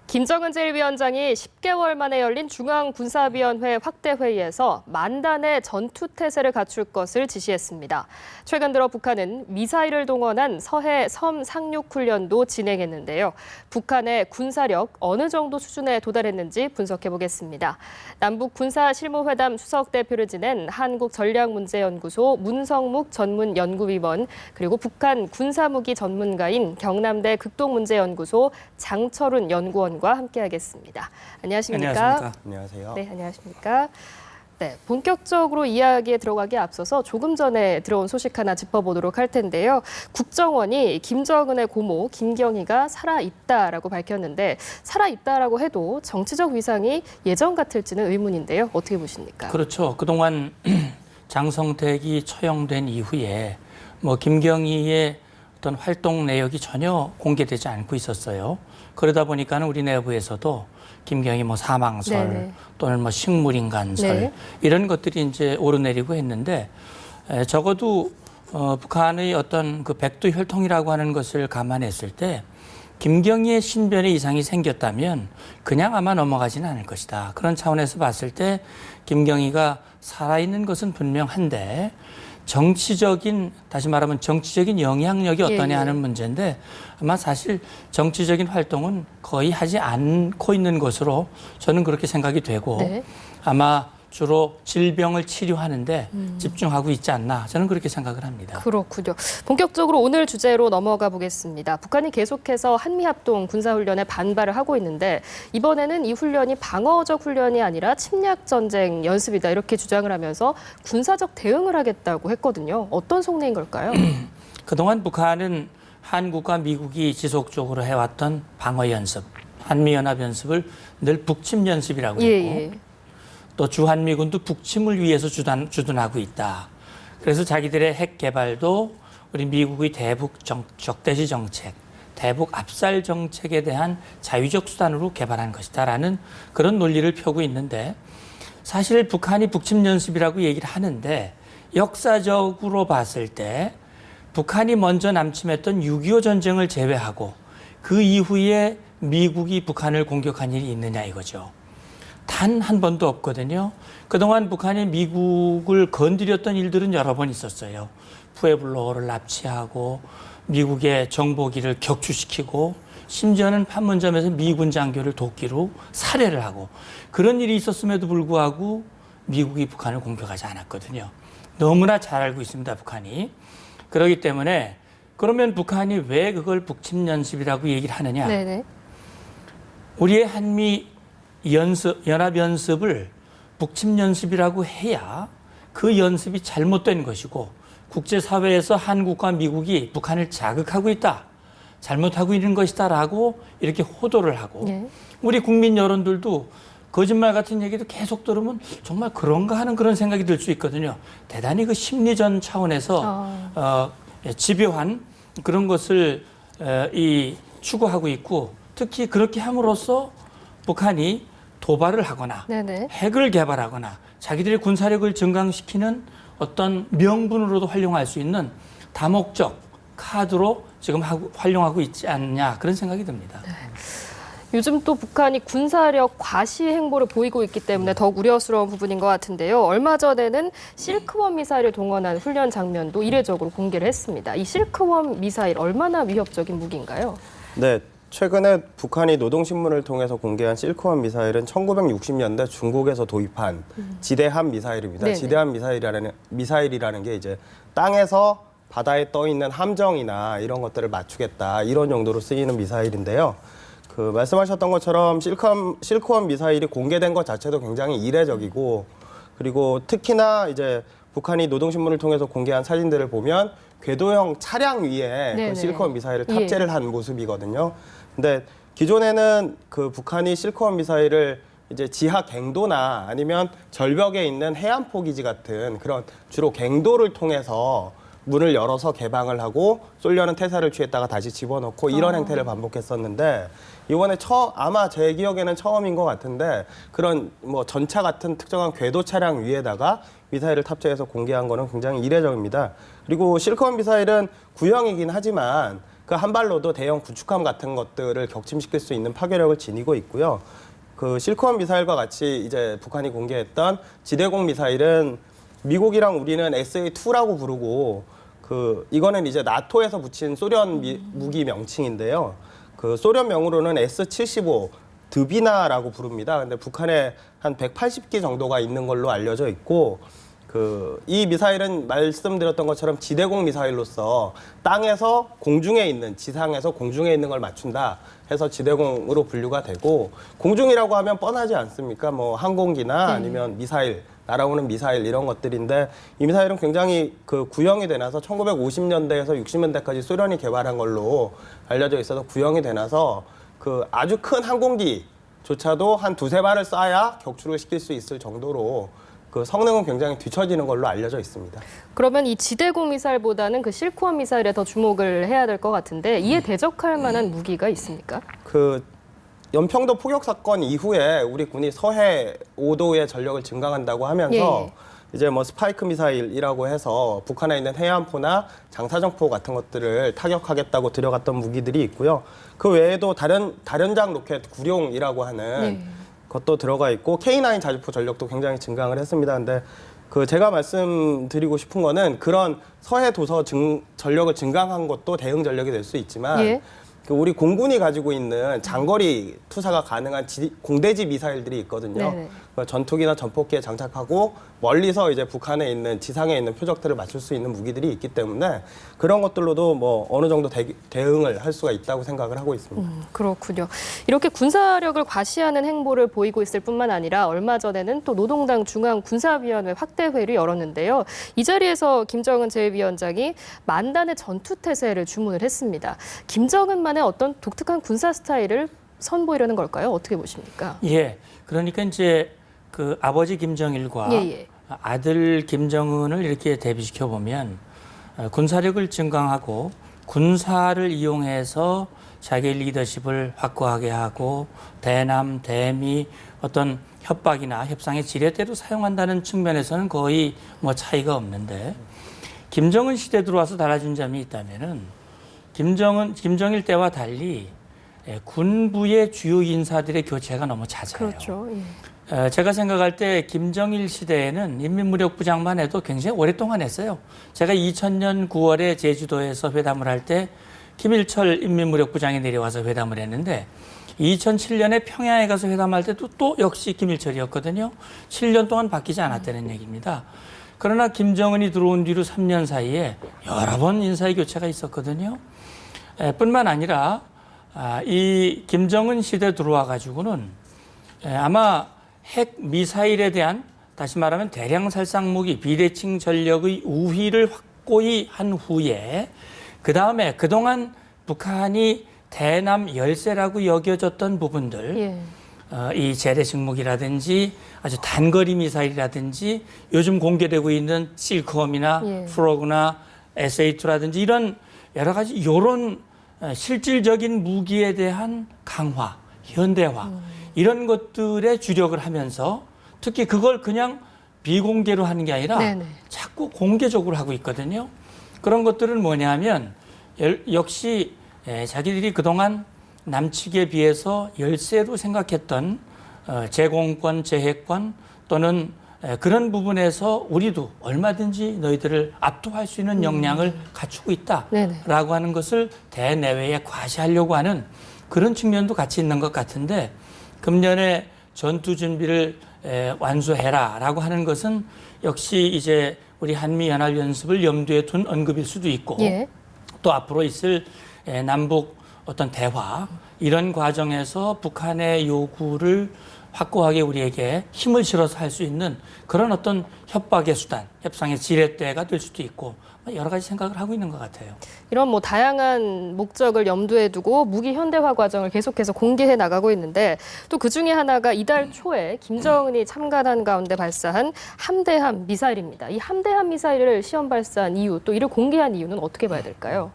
김정은 제1위원장이 10개월 만에 열린 중앙군사위원회 확대회의에서 만단의 전투태세를 갖출 것을 지시했습니다. 최근 들어 북한은 미사일을 동원한 서해 섬 상륙훈련도 진행했는데요. 북한의 군사력 어느 정도 수준에 도달했는지 분석해보겠습니다. 남북군사실무회담 수석대표를 지낸 한국전략문제연구소 문성묵 전문연구위원, 그리고 북한 군사무기 전문가인 경남대 극동문제연구소 장철훈 연구원 과 함께하겠습니다. 안녕하십니까? 안녕하세요. 네, 안녕하십니까? 네, 본격적으로 이야기에 들어가기 앞서서 조금 전에 들어온 소식 하나 짚어보도록 할 텐데요. 국정원이 김정은의 고모 김경희가 살아있다라고 밝혔는데 살아있다라고 해도 정치적 위상이 예전 같을지는 의문인데요. 어떻게 보십니까? 그렇죠. 그동안 장성택이 처형된 이후에 김경희의 어떤 활동 내역이 전혀 공개되지 않고 있었어요. 그러다 보니까는 우리 내부에서도 김경희 사망설 네네. 또는 식물인간설 네. 이런 것들이 이제 오르내리고 했는데 적어도 북한의 어떤 그 백두 혈통이라고 하는 것을 감안했을 때 김경희의 신변에 이상이 생겼다면 그냥 아마 넘어가지는 않을 것이다. 그런 차원에서 봤을 때 김경희가 살아있는 것은 분명한데 다시 말하면 정치적인 영향력이 어떠냐 하는 문제인데 아마 사실 정치적인 활동은 거의 하지 않고 있는 것으로 저는 그렇게 생각이 되고 네. 아마 주로 질병을 치료하는데 집중하고 있지 않나 저는 그렇게 생각을 합니다. 그렇군요. 본격적으로 오늘 주제로 넘어가 보겠습니다. 북한이 계속해서 한미합동 군사훈련에 반발을 하고 있는데 이번에는 이 훈련이 방어적 훈련이 아니라 침략전쟁 연습이다 이렇게 주장을 하면서 군사적 대응을 하겠다고 했거든요. 어떤 속내인 걸까요? 그동안 북한은 한국과 미국이 지속적으로 해왔던 방어연습, 한미연합연습을 늘 북침연습이라고 했고 또 주한미군도 북침을 위해서 주둔하고 있다. 그래서 자기들의 핵 개발도 우리 미국의 대북 적대시 정책, 대북 압살 정책에 대한 자유적 수단으로 개발한 것이다라는 그런 논리를 펴고 있는데 사실 북한이 북침 연습이라고 얘기를 하는데 역사적으로 봤을 때 북한이 먼저 남침했던 6.25 전쟁을 제외하고 그 이후에 미국이 북한을 공격한 일이 있느냐 이거죠. 단 한 번도 없거든요. 그동안 북한이 미국을 건드렸던 일들은 여러 번 있었어요. 푸에블로를 납치하고 미국의 정보기를 격추시키고 심지어는 판문점에서 미군 장교를 도끼로 살해를 하고 그런 일이 있었음에도 불구하고 미국이 북한을 공격하지 않았거든요. 너무나 잘 알고 있습니다, 북한이. 그렇기 때문에 그러면 북한이 왜 그걸 북침연습이라고 얘기를 하느냐. 네네. 우리의 한미 연합연습을 북침연습이라고 해야 그 연습이 잘못된 것이고 국제사회에서 한국과 미국이 북한을 자극하고 있다. 잘못하고 있는 것이다라고 이렇게 호도를 하고 우리 국민 여론들도 거짓말 같은 얘기도 계속 들으면 정말 그런가 하는 그런 생각이 들 수 있거든요. 대단히 그 심리전 차원에서 집요한 그런 것을 추구하고 있고 특히 그렇게 함으로써 북한이 도발을 하거나 핵을 개발하거나 자기들의 군사력을 증강시키는 어떤 명분으로도 활용할 수 있는 다목적 카드로 지금 활용하고 있지 않냐 그런 생각이 듭니다. 네. 요즘 또 북한이 군사력 과시 행보를 보이고 있기 때문에 더욱 우려스러운 부분인 것 같은데요. 얼마 전에는 실크원 미사일을 동원한 훈련 장면도 이례적으로 공개를 했습니다. 이 실크원 미사일 얼마나 위협적인 무기인가요? 네, 최근에 북한이 노동신문을 통해서 공개한 실크원 미사일은 1960년대 중국에서 도입한 지대함 미사일입니다. 네네. 지대함 미사일이라는 게 이제 땅에서 바다에 떠 있는 함정이나 이런 것들을 맞추겠다 이런 용도로 쓰이는 미사일인데요. 그 말씀하셨던 것처럼 실크원 미사일이 공개된 것 자체도 굉장히 이례적이고 그리고 특히나 이제 북한이 노동신문을 통해서 공개한 사진들을 보면 궤도형 차량 위에 그 실크원 미사일을 탑재를 한 모습이거든요. 근데 기존에는 그 북한이 실크원 미사일을 이제 지하 갱도나 아니면 절벽에 있는 해안포 기지 같은 그런 주로 갱도를 통해서 문을 열어서 개방을 하고 쏠려는 태세를 취했다가 다시 집어넣고 이런 행태를 반복했었는데 이번에 아마 제 기억에는 처음인 것 같은데 그런 전차 같은 특정한 궤도 차량 위에다가 미사일을 탑재해서 공개한 거는 굉장히 이례적입니다. 그리고 실크원 미사일은 구형이긴 하지만 그 한 발로도 대형 구축함 같은 것들을 격침시킬 수 있는 파괴력을 지니고 있고요. 그 실크원 미사일과 같이 이제 북한이 공개했던 지대공 미사일은 미국이랑 우리는 SA-2라고 부르고 이거는 이제 나토에서 붙인 소련 무기 명칭인데요. 그 소련명으로는 S-75 드비나라고 부릅니다. 근데 북한에 한 180기 정도가 있는 걸로 알려져 있고 이 미사일은 말씀드렸던 것처럼 지대공 미사일로서 땅에서 공중에 있는 지상에서 공중에 있는 걸 맞춘다 해서 지대공으로 분류가 되고 공중이라고 하면 뻔하지 않습니까? 뭐 항공기나 아니면 미사일 날아오는 미사일 이런 것들인데 이 미사일은 굉장히 구형이 되나서 1950년대에서 60년대까지 소련이 개발한 걸로 알려져 있어서 구형이 되나서 아주 큰 항공기조차도 한 두세 발을 쏴야 격추를 시킬 수 있을 정도로 성능은 굉장히 뒤처지는 걸로 알려져 있습니다. 그러면 이 지대공 미사일보다는 그 실크원 미사일에 더 주목을 해야 될 것 같은데 이에 대적할 만한 무기가 있습니까? 연평도 포격 사건 이후에 우리 군이 서해 5도의 전력을 증강한다고 하면서 이제 뭐 스파이크 미사일이라고 해서 북한에 있는 해안포나 장사정포 같은 것들을 타격하겠다고 들여갔던 무기들이 있고요. 그 외에도 다련장 로켓 구룡이라고 하는 것도 들어가 있고 K9 자주포 전력도 굉장히 증강을 했습니다. 근데 제가 말씀드리고 싶은 거는 그런 서해 도서 전력을 증강한 것도 대응 전력이 될 수 있지만 우리 공군이 가지고 있는 장거리 투사가 가능한 공대지 미사일들이 있거든요. 전투기나 전폭기에 장착하고 멀리서 이제 북한에 있는 지상에 있는 표적들을 맞출 수 있는 무기들이 있기 때문에 그런 것들로도 뭐 어느 정도 대응을 할 수가 있다고 생각을 하고 있습니다. 그렇군요. 이렇게 군사력을 과시하는 행보를 보이고 있을 뿐만 아니라 얼마 전에는 또 노동당 중앙군사위원회 확대회를 열었는데요. 이 자리에서 김정은 제1위원장이 만단의 전투태세를 주문을 했습니다. 김정은만의 어떤 독특한 군사 스타일을 선보이려는 걸까요? 어떻게 보십니까? 예, 그러니까 이제 아버지 김정일과 아들 김정은을 이렇게 대비시켜 보면 군사력을 증강하고 군사를 이용해서 자기 리더십을 확고하게 하고 대남, 대미 어떤 협박이나 협상의 지렛대로 사용한다는 측면에서는 거의 뭐 차이가 없는데 김정은 시대 들어와서 달라진 점이 있다면은 김정일 때와 달리 군부의 주요 인사들의 교체가 너무 잦아요. 그렇죠. 제가 생각할 때 김정일 시대에는 인민무력부장만 해도 굉장히 오랫동안 했어요. 제가 2000년 9월에 제주도에서 회담을 할 때 김일철 인민무력부장이 내려와서 회담을 했는데 2007년에 평양에 가서 회담할 때도 또 역시 김일철이었거든요. 7년 동안 바뀌지 않았다는 얘기입니다. 그러나 김정은이 들어온 뒤로 3년 사이에 여러 번 인사의 교체가 있었거든요. 뿐만 아니라 이 김정은 시대 들어와 가지고는 아마 핵 미사일에 대한 다시 말하면 대량 살상 무기 비대칭 전력의 우위를 확고히 한 후에 그 다음에 그동안 북한이 대남 열세라고 여겨졌던 부분들 이 재래식 무기라든지 아주 단거리 미사일이라든지 요즘 공개되고 있는 실크홈이나 프로그나 SA-2라든지 이런 여러 가지 이런 실질적인 무기에 대한 강화, 현대화 이런 것들에 주력을 하면서 특히 그걸 그냥 비공개로 하는 게 아니라 자꾸 공개적으로 하고 있거든요. 그런 것들은 뭐냐면 역시 자기들이 그동안 남측에 비해서 열세로 생각했던 제공권, 제해권 또는 그런 부분에서 우리도 얼마든지 너희들을 압도할 수 있는 역량을 갖추고 있다라고 하는 것을 대내외에 과시하려고 하는 그런 측면도 같이 있는 것 같은데 금년에 전투 준비를 완수해라라고 하는 것은 역시 이제 우리 한미연합연습을 염두에 둔 언급일 수도 있고 또 앞으로 있을 남북 어떤 대화 이런 과정에서 북한의 요구를 확고하게 우리에게 힘을 실어서 할 수 있는 그런 어떤 협박의 수단, 협상의 지렛대가 될 수도 있고 여러 가지 생각을 하고 있는 것 같아요. 이런 뭐 다양한 목적을 염두에 두고 무기 현대화 과정을 계속해서 공개해 나가고 있는데 또 그중에 하나가 이달 초에 김정은이 참관한 가운데 발사한 함대함 미사일입니다. 이 함대함 미사일을 시험 발사한 이유 또 이를 공개한 이유는 어떻게 봐야 될까요?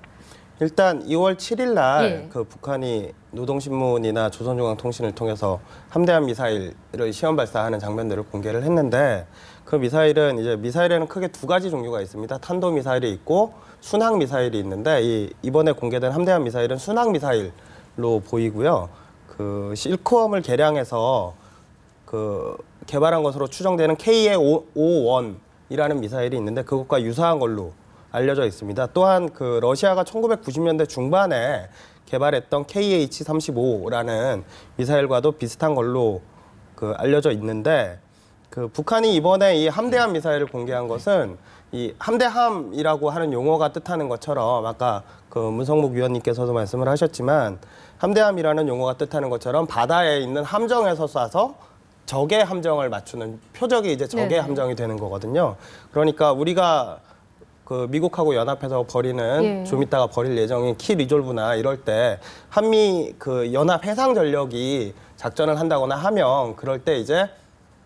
일단 2월 7일 날 예. 그 북한이 노동신문이나 조선중앙통신을 통해서 함대함 미사일을 시험 발사하는 장면들을 공개를 했는데 그 미사일은 이제 미사일에는 크게 두 가지 종류가 있습니다. 탄도 미사일이 있고 순항 미사일이 있는데 이번에 공개된 함대함 미사일은 순항 미사일로 보이고요. 그 실크웜을 개량해서 그 개발한 것으로 추정되는 KA-51이라는 미사일이 있는데 그것과 유사한 걸로 알려져 있습니다. 또한 그 러시아가 1990년대 중반에 개발했던 KH-35라는 미사일과도 비슷한 걸로 그 알려져 있는데 그 북한이 이번에 이 함대함 미사일을 공개한 것은 이 함대함이라고 하는 용어가 뜻하는 것처럼 아까 그 문성목 위원님께서도 말씀을 하셨지만 함대함이라는 용어가 뜻하는 것처럼 바다에 있는 함정에서 쏴서 적의 함정을 맞추는 표적이 이제 적의 네네. 함정이 되는 거거든요. 그러니까 우리가 그 미국하고 연합해서 벌이는 좀 이따가 벌일 예정인 키 리졸브나 이럴 때 한미 그 연합 해상 전력이 작전을 한다거나 하면 그럴 때 이제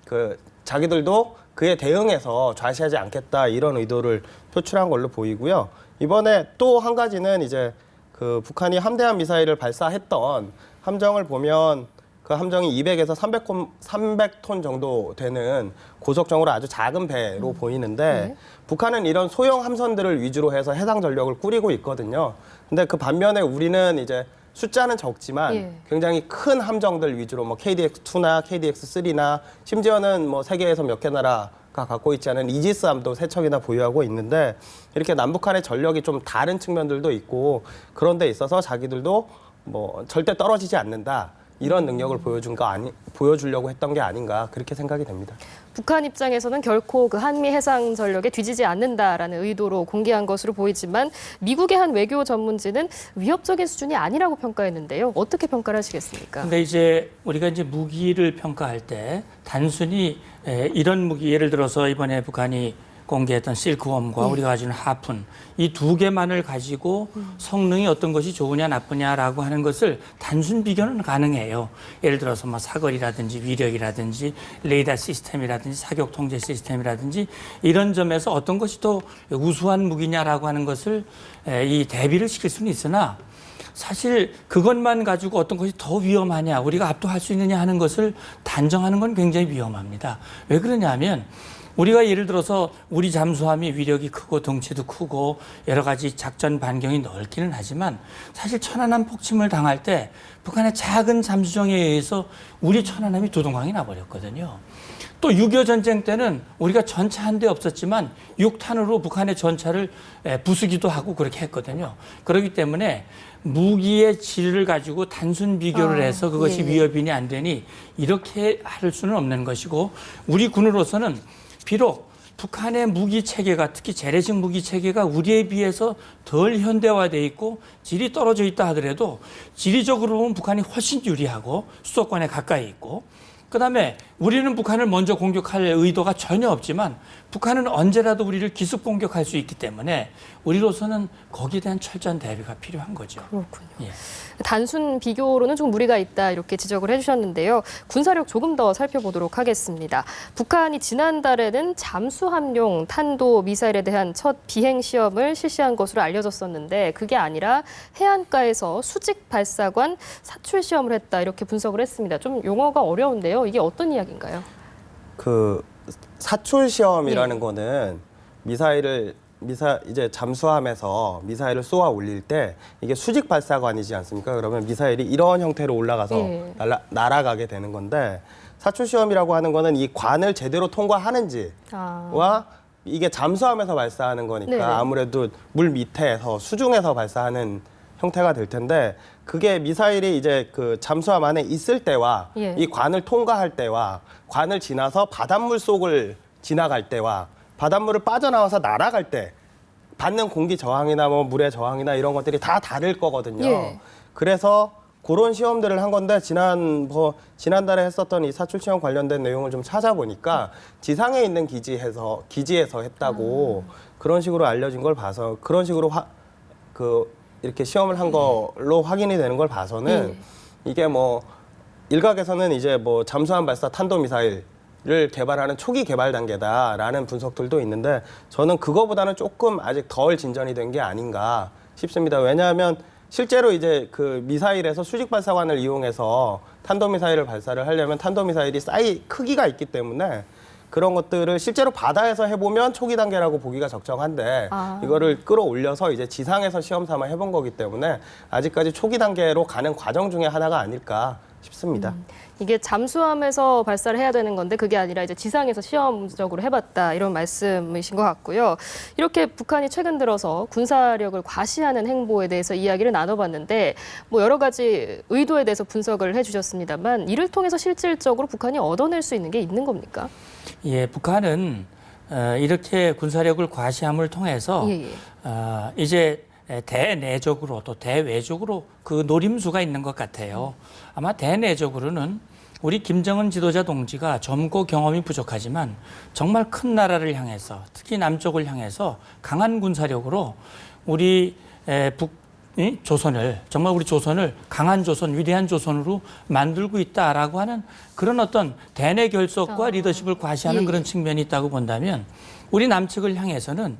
그 자기들도 그에 대응해서 좌시하지 않겠다 이런 의도를 표출한 걸로 보이고요. 이번에 또 한 가지는 이제 그 북한이 함대함 미사일을 발사했던 함정을 보면 그 함정이 200에서 300톤 정도 되는 고속정으로 아주 작은 배로 보이는데 북한은 이런 소형 함선들을 위주로 해서 해상 전력을 꾸리고 있거든요. 근데 그 반면에 우리는 이제 숫자는 적지만 굉장히 큰 함정들 위주로 뭐 KDX-2나 KDX-3나 심지어는 뭐 세계에서 몇 개 나라가 갖고 있지 않은 이지스함도 세 척이나 보유하고 있는데 이렇게 남북한의 전력이 좀 다른 측면들도 있고 그런 데 있어서 자기들도 뭐 절대 떨어지지 않는다. 이런 능력을 보여주려고 했던 게 아닌가 그렇게 생각이 됩니다. 북한 입장에서는 결코 그 한미 해상 전력에 뒤지지 않는다라는 의도로 공개한 것으로 보이지만 미국의 한 외교 전문지는 위협적인 수준이 아니라고 평가했는데요. 어떻게 평가를 하시겠습니까? 근데 이제 우리가 이제 무기를 평가할 때 단순히 이런 무기 예를 들어서 이번에 북한이 공개했던 실크웜과 우리가 가지는 하푼 이 두 개만을 가지고 성능이 어떤 것이 좋으냐 나쁘냐라고 하는 것을 단순 비교는 가능해요. 예를 들어서 뭐 사거리라든지 위력이라든지 레이더 시스템이라든지 사격 통제 시스템이라든지 이런 점에서 어떤 것이 더 우수한 무기냐라고 하는 것을 이 대비를 시킬 수는 있으나 사실 그것만 가지고 어떤 것이 더 위험하냐 우리가 압도할 수 있느냐 하는 것을 단정하는 건 굉장히 위험합니다. 왜 그러냐면 우리가 예를 들어서 우리 잠수함이 위력이 크고 덩치도 크고 여러 가지 작전 반경이 넓기는 하지만 사실 천안함 폭침을 당할 때 북한의 작은 잠수정에 의해서 우리 천안함이 두동강이 나버렸거든요. 또 6.25 전쟁 때는 우리가 전차 한 대 없었지만 6탄으로 북한의 전차를 부수기도 하고 그렇게 했거든요. 그렇기 때문에 무기의 질을 가지고 단순 비교를 해서 그것이 위협이니 안 되니 이렇게 할 수는 없는 것이고 우리 군으로서는 비록 북한의 무기 체계가 특히 재래식 무기 체계가 우리에 비해서 덜 현대화돼 있고 질이 떨어져 있다 하더라도 지리적으로 보면 북한이 훨씬 유리하고 수도권에 가까이 있고 그다음에 우리는 북한을 먼저 공격할 의도가 전혀 없지만 북한은 언제라도 우리를 기습 공격할 수 있기 때문에 우리로서는 거기에 대한 철저한 대비가 필요한 거죠. 그렇군요. 예. 단순 비교로는 좀 무리가 있다 이렇게 지적을 해주셨는데요. 군사력 조금 더 살펴보도록 하겠습니다. 북한이 지난달에는 잠수함용 탄도 미사일에 대한 첫 비행 시험을 실시한 것으로 알려졌었는데 그게 아니라 해안가에서 수직 발사관 사출 시험을 했다 이렇게 분석을 했습니다. 좀 용어가 어려운데요. 이게 어떤 이야기인가요? 그 사출 시험이라는 거는 이제 잠수함에서 미사일을 쏘아 올릴 때 이게 수직 발사관이지 않습니까? 그러면 미사일이 이런 형태로 올라가서 날아가게 되는 건데 사출 시험이라고 하는 거는 이 관을 제대로 통과하는지와 이게 잠수함에서 발사하는 거니까 아무래도 물 밑에서 수중에서 발사하는 형태가 될 텐데 그게 미사일이 이제 그 잠수함 안에 있을 때와 이 관을 통과할 때와 관을 지나서 바닷물 속을 지나갈 때와 바닷물을 빠져나와서 날아갈 때 받는 공기 저항이나 뭐 물의 저항이나 이런 것들이 다 다를 거거든요. 그래서 그런 시험들을 한 건데 지난달에 했었던 이 사출 시험 관련된 내용을 좀 찾아보니까 지상에 있는 기지에서 했다고 그런 식으로 알려진 걸 봐서 그런 식으로 이렇게 시험을 한 걸로 확인이 되는 걸 봐서는 이게 뭐 일각에서는 이제 뭐 잠수함 발사 탄도 미사일 를 개발하는 초기 개발 단계다라는 분석들도 있는데 저는 그거보다는 조금 아직 덜 진전이 된 게 아닌가 싶습니다. 왜냐하면 실제로 이제 그 미사일에서 수직 발사관을 이용해서 탄도미사일을 발사를 하려면 탄도미사일이 크기가 있기 때문에 그런 것들을 실제로 바다에서 해보면 초기 단계라고 보기가 적정한데 이거를 끌어올려서 이제 지상에서 시험 삼아 해본 거기 때문에 아직까지 초기 단계로 가는 과정 중에 하나가 아닐까 싶습니다. 이게 잠수함에서 발사를 해야 되는 건데 그게 아니라 이제 지상에서 시험적으로 해봤다 이런 말씀이신 것 같고요. 이렇게 북한이 최근 들어서 군사력을 과시하는 행보에 대해서 이야기를 나눠봤는데 뭐 여러 가지 의도에 대해서 분석을 해주셨습니다만 이를 통해서 실질적으로 북한이 얻어낼 수 있는 게 있는 겁니까? 예, 북한은 이렇게 군사력을 과시함을 통해서 이제 대내적으로 또 대외적으로 그 노림수가 있는 것 같아요. 아마 대내적으로는 우리 김정은 지도자 동지가 젊고 경험이 부족하지만 정말 큰 나라를 향해서 특히 남쪽을 향해서 강한 군사력으로 우리 조선을 정말 우리 조선을 강한 조선, 위대한 조선으로 만들고 있다라고 하는 그런 어떤 대내 결속과 리더십을 과시하는 그런 측면이 있다고 본다면 우리 남측을 향해서는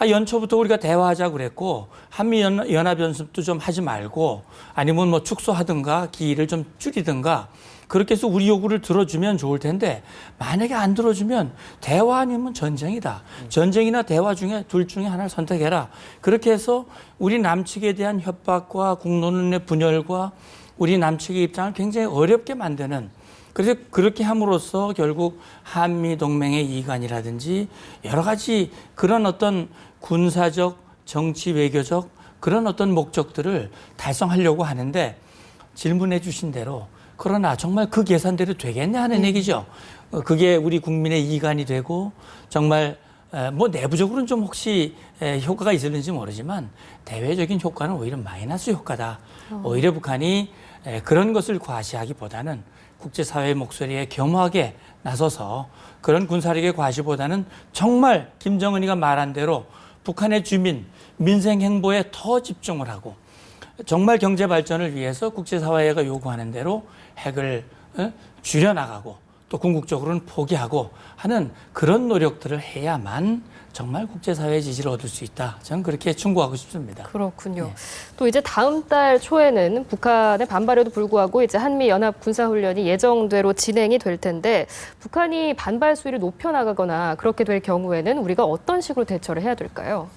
연초부터 우리가 대화하자고 그랬고 한미연합연습도 좀 하지 말고 아니면 뭐 축소하든가 기일을 좀 줄이든가 그렇게 해서 우리 요구를 들어주면 좋을 텐데 만약에 안 들어주면 대화 아니면 전쟁이다. 전쟁이나 대화 중에 둘 중에 하나를 선택해라. 그렇게 해서 우리 남측에 대한 협박과 국론의 분열과 우리 남측의 입장을 굉장히 어렵게 만드는 그래서 그렇게 함으로써 결국 한미동맹의 이관이라든지 여러 가지 그런 어떤 군사적, 정치, 외교적 그런 어떤 목적들을 달성하려고 하는데 질문해 주신 대로 그러나 정말 그 계산대로 되겠냐 하는 얘기죠. 그게 우리 국민의 이관이 되고 정말 뭐 내부적으로는 좀 혹시 효과가 있을는지 모르지만 대외적인 효과는 오히려 마이너스 효과다. 오히려 북한이 그런 것을 과시하기보다는 국제사회의 목소리에 겸허하게 나서서 그런 군사력의 과시보다는 정말 김정은이가 말한 대로 북한의 주민, 민생 행보에 더 집중을 하고 정말 경제 발전을 위해서 국제사회가 요구하는 대로 핵을 줄여나가고 또 궁극적으로는 포기하고 하는 그런 노력들을 해야만 정말 국제사회의 지지를 얻을 수 있다. 저는 그렇게 충고하고 싶습니다. 그렇군요. 네. 또 이제 다음 달 초에는 북한의 반발에도 불구하고 이제 한미 연합 군사훈련이 예정대로 진행이 될 텐데 북한이 반발 수위를 높여나가거나 그렇게 될 경우에는 우리가 어떤 식으로 대처를 해야 될까요?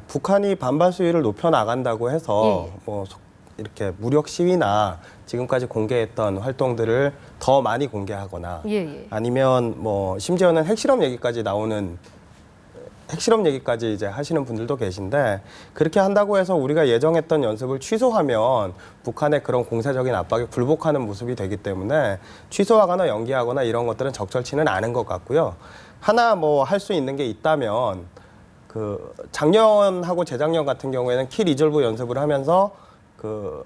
북한이 반발 수위를 높여나간다고 해서 뭐 이렇게 무력 시위나 지금까지 공개했던 활동들을 더 많이 공개하거나 아니면 뭐 심지어는 핵실험 얘기까지 나오는 핵실험 얘기까지 이제 하시는 분들도 계신데 그렇게 한다고 해서 우리가 예정했던 연습을 취소하면 북한의 그런 공세적인 압박에 굴복하는 모습이 되기 때문에 취소하거나 연기하거나 이런 것들은 적절치는 않은 것 같고요. 하나 뭐 할 수 있는 게 있다면 그 작년하고 재작년 같은 경우에는 키 리졸브 연습을 하면서 그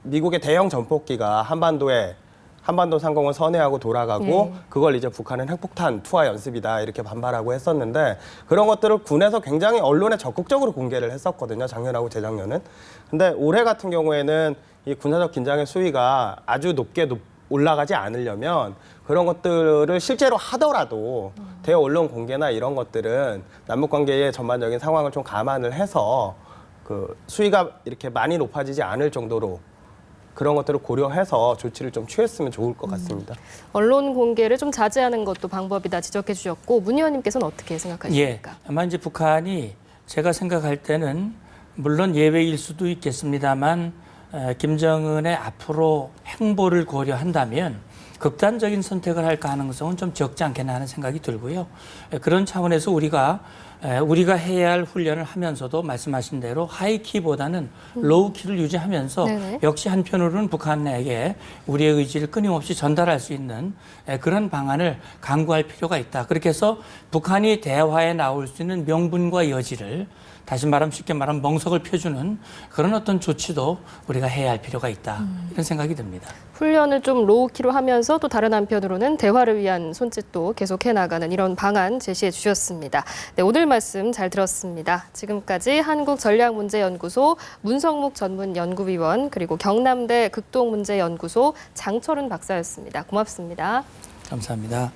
미국의 대형 전폭기가 한반도 상공을 선회하고 돌아가고 그걸 이제 북한은 핵폭탄 투하 연습이다 이렇게 반발하고 했었는데 그런 것들을 군에서 굉장히 언론에 적극적으로 공개를 했었거든요. 작년하고 재작년은. 근데 올해 같은 경우에는 이 군사적 긴장의 수위가 아주 높게 올라가지 않으려면 그런 것들을 실제로 하더라도 대언론 공개나 이런 것들은 남북관계의 전반적인 상황을 좀 감안을 해서 그 수위가 이렇게 많이 높아지지 않을 정도로 그런 것들을 고려해서 조치를 좀 취했으면 좋을 것 같습니다. 언론 공개를 좀 자제하는 것도 방법이다 지적해 주셨고 문 의원님께서는 어떻게 생각하십니까? 아마 이제 북한이 제가 생각할 때는 물론 예외일 수도 있겠습니다만 김정은의 앞으로 행보를 고려한다면 극단적인 선택을 할 가능성은 좀 적지 않겠나 하는 생각이 들고요. 그런 차원에서 우리가 해야 할 훈련을 하면서도 말씀하신 대로 하이키보다는 로우키를 유지하면서 역시 한편으로는 북한에게 우리의 의지를 끊임없이 전달할 수 있는 그런 방안을 강구할 필요가 있다. 그렇게 해서 북한이 대화에 나올 수 있는 명분과 여지를 다시 말하면 쉽게 말하면 멍석을 펴주는 그런 어떤 조치도 우리가 해야 할 필요가 있다. 이런 생각이 듭니다. 훈련을 좀 로우키로 하면서 또 다른 한편으로는 대화를 위한 손짓도 계속해 나가는 이런 방안 제시해 주셨습니다. 네, 오늘 말씀 잘 들었습니다. 지금까지 한국전략문제연구소 문성묵 전문연구위원 그리고 경남대 극동문제연구소 장철훈 박사였습니다. 고맙습니다. 감사합니다.